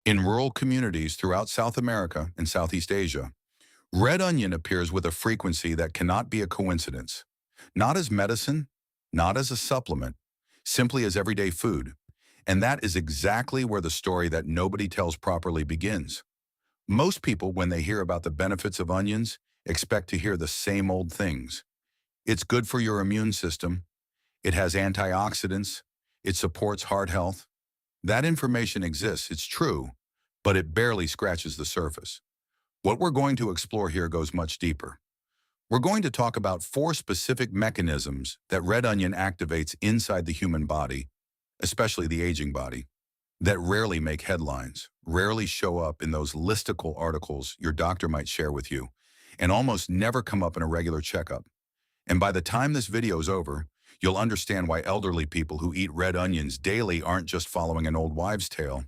In rural communities throughout South America and Southeast Asia, red onion appears with a frequency that cannot be a coincidence. Not as medicine, not as a supplement, simply as everyday food. And that is exactly where the story that nobody tells properly begins. Most people, when they hear about the benefits of onions, expect to hear the same old things. It's good for your immune system. It has antioxidants. It supports heart health. That information exists, it's true, but it barely scratches the surface. What we're going to explore here goes much deeper. We're going to talk about four specific mechanisms that red onion activates inside the human body, especially the aging body, that rarely make headlines, rarely show up in those listicle articles your doctor might share with you, and almost never come up in a regular checkup. And by the time this video is over, you'll understand why elderly people who eat red onions daily aren't just following an old wives' tale.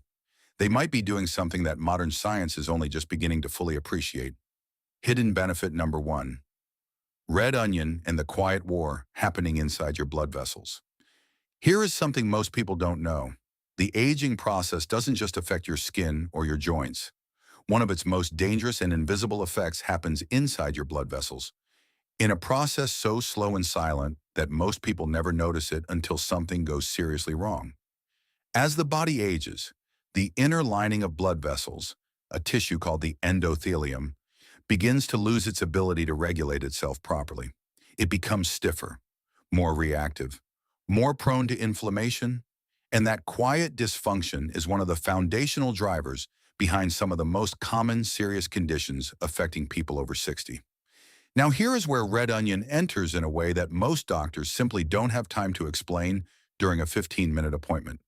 They might be doing something that modern science is only just beginning to fully appreciate. Hidden benefit number one: red onion and the quiet war happening inside your blood vessels. Here is something most people don't know. The aging process doesn't just affect your skin or your joints. One of its most dangerous and invisible effects happens inside your blood vessels, in a process so slow and silent that most people never notice it until something goes seriously wrong. As the body ages, the inner lining of blood vessels, a tissue called the endothelium, begins to lose its ability to regulate itself properly. It becomes stiffer, more reactive, more prone to inflammation, and that quiet dysfunction is one of the foundational drivers behind some of the most common serious conditions affecting people over 60. Now here is where red onion enters in a way that most doctors simply don't have time to explain during a 15-minute appointment.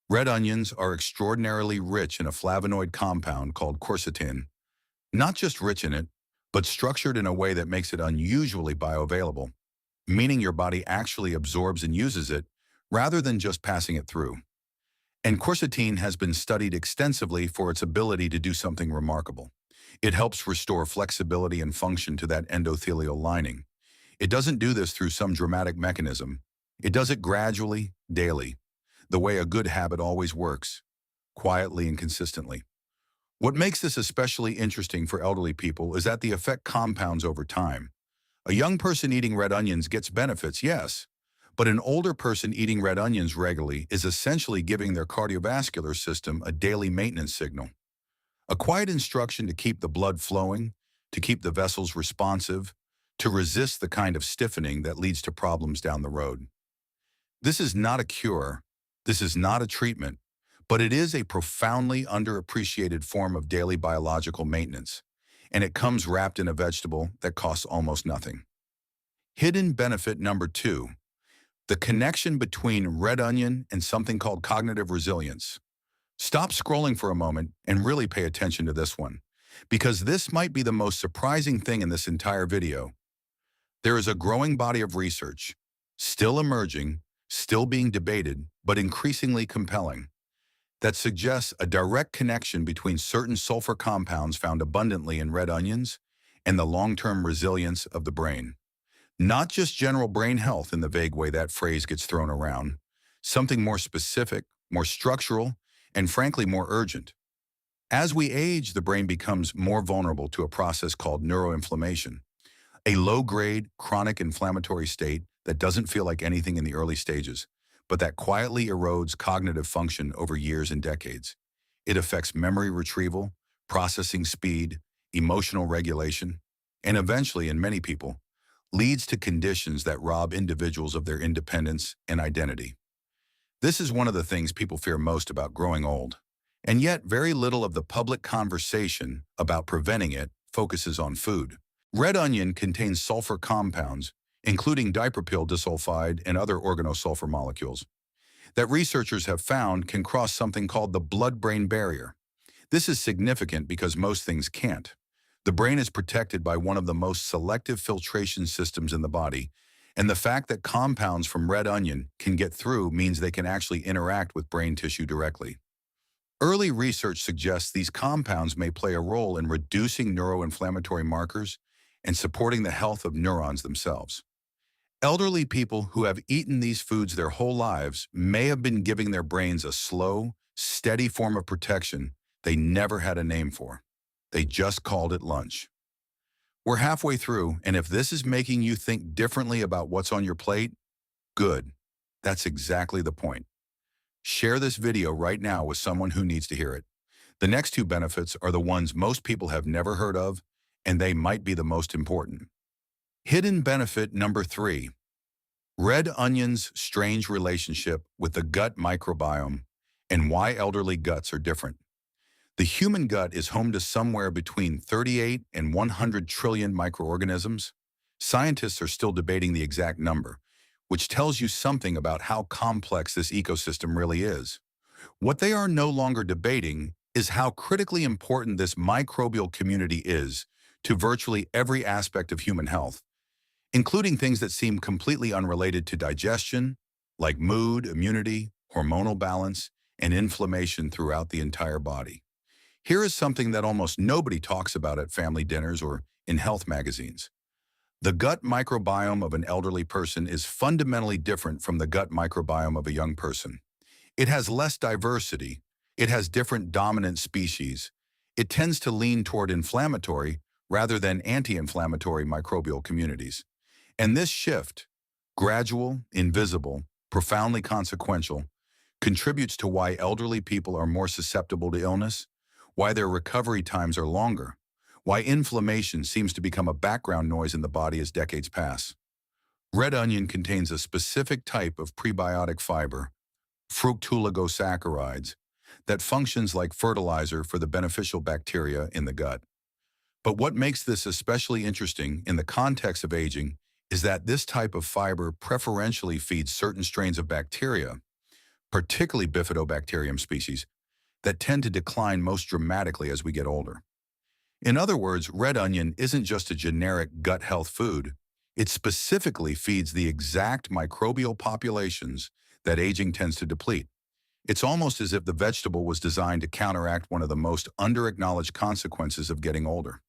Red onions are extraordinarily rich in a flavonoid compound called quercetin, not just rich in it, but structured in a way that makes it unusually bioavailable, meaning your body actually absorbs and uses it rather than just passing it through. And quercetin has been studied extensively for its ability to do something remarkable. It helps restore flexibility and function to that endothelial lining. It doesn't do this through some dramatic mechanism. It does it gradually, daily, the way a good habit always works, quietly and consistently. What makes this especially interesting for elderly people is that the effect compounds over time. A young person eating red onions gets benefits, yes, but an older person eating red onions regularly is essentially giving their cardiovascular system a daily maintenance signal. A quiet instruction to keep the blood flowing, to keep the vessels responsive, to resist the kind of stiffening that leads to problems down the road. This is not a cure, this is not a treatment, but it is a profoundly underappreciated form of daily biological maintenance, and it comes wrapped in a vegetable that costs almost nothing. Hidden benefit number two: the connection between red onion and something called cognitive resilience. Stop scrolling for a moment and really pay attention to this one, because this might be the most surprising thing in this entire video. There is a growing body of research, still emerging, still being debated, but increasingly compelling, that suggests a direct connection between certain sulfur compounds found abundantly in red onions and the long-term resilience of the brain. Not just general brain health in the vague way that phrase gets thrown around, something more specific, more structural, and frankly more urgent. As we age, the brain becomes more vulnerable to a process called neuroinflammation, a low-grade, chronic inflammatory state that doesn't feel like anything in the early stages, but that quietly erodes cognitive function over years and decades. It affects memory retrieval, processing speed, emotional regulation, and eventually, in many people, leads to conditions that rob individuals of their independence and identity. This is one of the things people fear most about growing old, and yet very little of the public conversation about preventing it focuses on food. Red onion contains sulfur compounds, including dipropyl disulfide and other organosulfur molecules, that researchers have found can cross something called the blood-brain barrier. This is significant because most things can't. The brain is protected by one of the most selective filtration systems in the body, and the fact that compounds from red onion can get through means they can actually interact with brain tissue directly. Early research suggests these compounds may play a role in reducing neuroinflammatory markers and supporting the health of neurons themselves. Elderly people who have eaten these foods their whole lives may have been giving their brains a slow, steady form of protection they never had a name for. They just called it lunch. We're halfway through, and if this is making you think differently about what's on your plate, good. That's exactly the point. Share this video right now with someone who needs to hear it. The next two benefits are the ones most people have never heard of, and they might be the most important. Hidden benefit number 3. Red onion's strange relationship with the gut microbiome and why elderly guts are different. The human gut is home to somewhere between 38 and 100 trillion microorganisms. Scientists are still debating the exact number, which tells you something about how complex this ecosystem really is. What they are no longer debating is how critically important this microbial community is to virtually every aspect of human health, including things that seem completely unrelated to digestion, like mood, immunity, hormonal balance, and inflammation throughout the entire body. Here is something that almost nobody talks about at family dinners or in health magazines. The gut microbiome of an elderly person is fundamentally different from the gut microbiome of a young person. It has less diversity. It has different dominant species. It tends to lean toward inflammatory rather than anti-inflammatory microbial communities. And this shift, gradual, invisible, profoundly consequential, contributes to why elderly people are more susceptible to illness, why their recovery times are longer, why inflammation seems to become a background noise in the body as decades pass. Red onion contains a specific type of prebiotic fiber, fructooligosaccharides, that functions like fertilizer for the beneficial bacteria in the gut. But what makes this especially interesting in the context of aging is that this type of fiber preferentially feeds certain strains of bacteria, particularly bifidobacterium species, that tend to decline most dramatically as we get older. In other words, red onion isn't just a generic gut health food. It specifically feeds the exact microbial populations that aging tends to deplete. It's almost as if the vegetable was designed to counteract one of the most under-acknowledged consequences of getting older.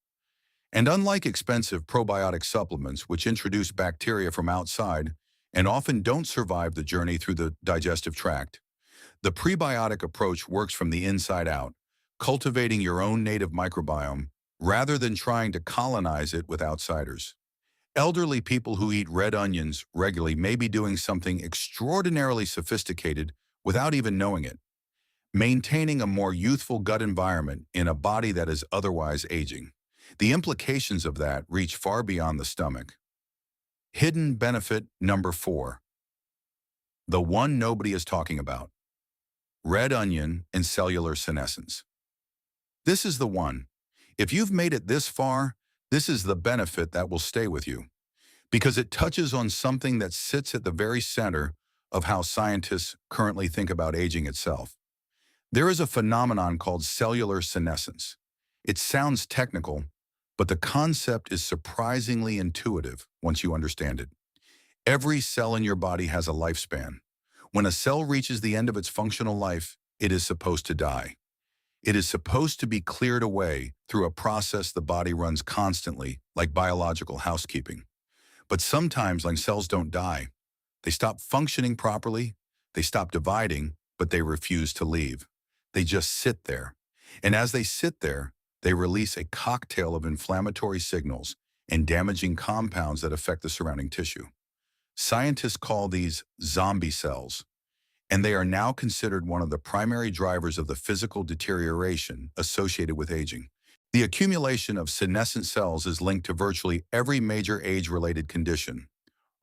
And unlike expensive probiotic supplements, which introduce bacteria from outside and often don't survive the journey through the digestive tract, the prebiotic approach works from the inside out, cultivating your own native microbiome rather than trying to colonize it with outsiders. Elderly people who eat red onions regularly may be doing something extraordinarily sophisticated without even knowing it, maintaining a more youthful gut environment in a body that is otherwise aging. The implications of that reach far beyond the stomach. Hidden benefit number 4. The one nobody is talking about. Red onion and cellular senescence. This is the one. If you've made it this far, this is the benefit that will stay with you, because it touches on something that sits at the very center of how scientists currently think about aging itself. There is a phenomenon called cellular senescence. It sounds technical, but the concept is surprisingly intuitive once you understand it. Every cell in your body has a lifespan. When a cell reaches the end of its functional life, it is supposed to die. It is supposed to be cleared away through a process the body runs constantly, like biological housekeeping. But sometimes, like, cells don't die. They stop functioning properly, they stop dividing, but they refuse to leave. They just sit there. And as they sit there, they release a cocktail of inflammatory signals and damaging compounds that affect the surrounding tissue. Scientists call these zombie cells, and they are now considered one of the primary drivers of the physical deterioration associated with aging. The accumulation of senescent cells is linked to virtually every major age-related condition: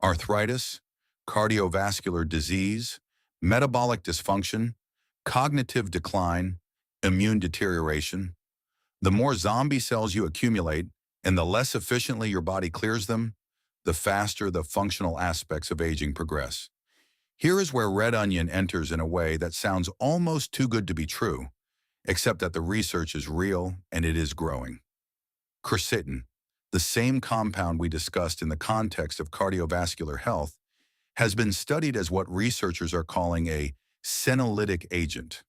arthritis, cardiovascular disease, metabolic dysfunction, cognitive decline, immune deterioration. The more zombie cells you accumulate and the less efficiently your body clears them, the faster the functional aspects of aging progress. Here is where red onion enters in a way that sounds almost too good to be true, except that the research is real and it is growing. Quercetin, the same compound we discussed in the context of cardiovascular health, has been studied as what researchers are calling a senolytic agent,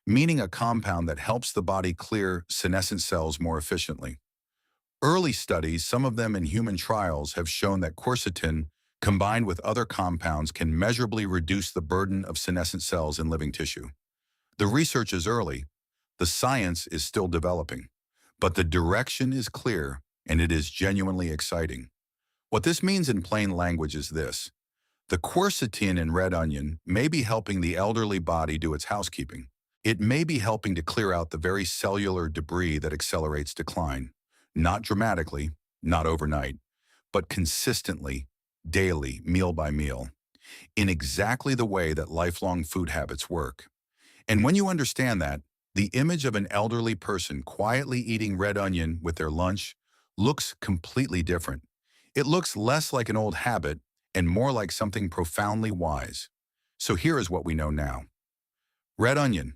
meaning a compound that helps the body clear senescent cells more efficiently. Early studies, some of them in human trials, have shown that quercetin, combined with other compounds, can measurably reduce the burden of senescent cells in living tissue. The research is early, The science is still developing, but the direction is clear and it is genuinely exciting. What this means in plain language is this. The quercetin in red onion may be helping the elderly body do its housekeeping. It may be helping to clear out the very cellular debris that accelerates decline. Not dramatically, not overnight, but consistently, daily, meal by meal, in exactly the way that lifelong food habits work. And when you understand that, the image of an elderly person quietly eating red onion with their lunch looks completely different. It looks less like an old habit and more like something profoundly wise. So here is what we know now. Red onion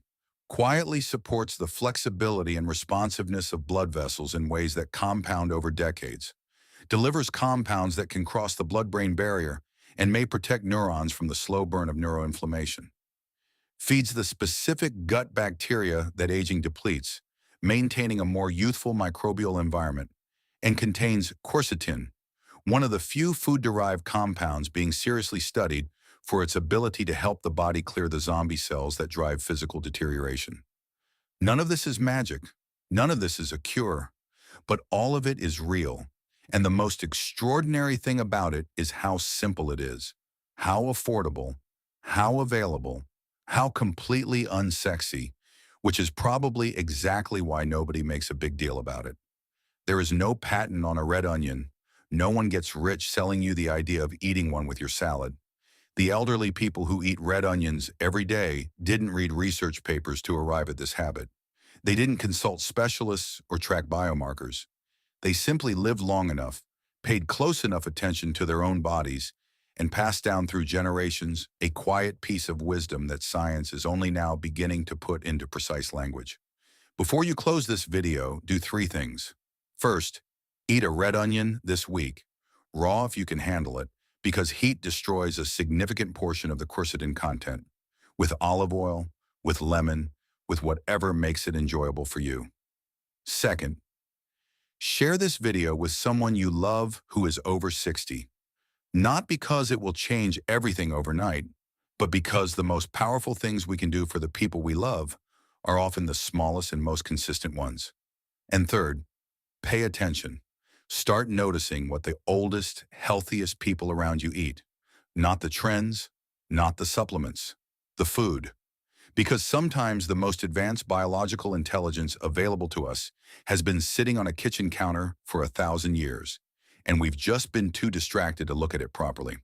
quietly supports the flexibility and responsiveness of blood vessels in ways that compound over decades, delivers compounds that can cross the blood-brain barrier and may protect neurons from the slow burn of neuroinflammation, feeds the specific gut bacteria that aging depletes, maintaining a more youthful microbial environment, and contains quercetin, one of the few food-derived compounds being seriously studied for its ability to help the body clear the zombie cells that drive physical deterioration. None of this is magic. None of this is a cure. But all of it is real. And the most extraordinary thing about it is how simple it is, how affordable, how available, how completely unsexy, which is probably exactly why nobody makes a big deal about it. There is no patent on a red onion. No one gets rich selling you the idea of eating one with your salad. The elderly people who eat red onions every day didn't read research papers to arrive at this habit. They didn't consult specialists or track biomarkers. They simply lived long enough, paid close enough attention to their own bodies, and passed down through generations a quiet piece of wisdom that science is only now beginning to put into precise language. Before you close this video, do three things. First, eat a red onion this week, raw if you can handle it, because heat destroys a significant portion of the quercetin content, with olive oil, with lemon, with whatever makes it enjoyable for you. Second, share this video with someone you love who is over 60. Not because it will change everything overnight, but because the most powerful things we can do for the people we love are often the smallest and most consistent ones. And third, pay attention. Start noticing what the oldest, healthiest people around you eat. Not the trends, not the supplements, the food. Because sometimes the most advanced biological intelligence available to us has been sitting on a kitchen counter for 1,000 years, and we've just been too distracted to look at it properly.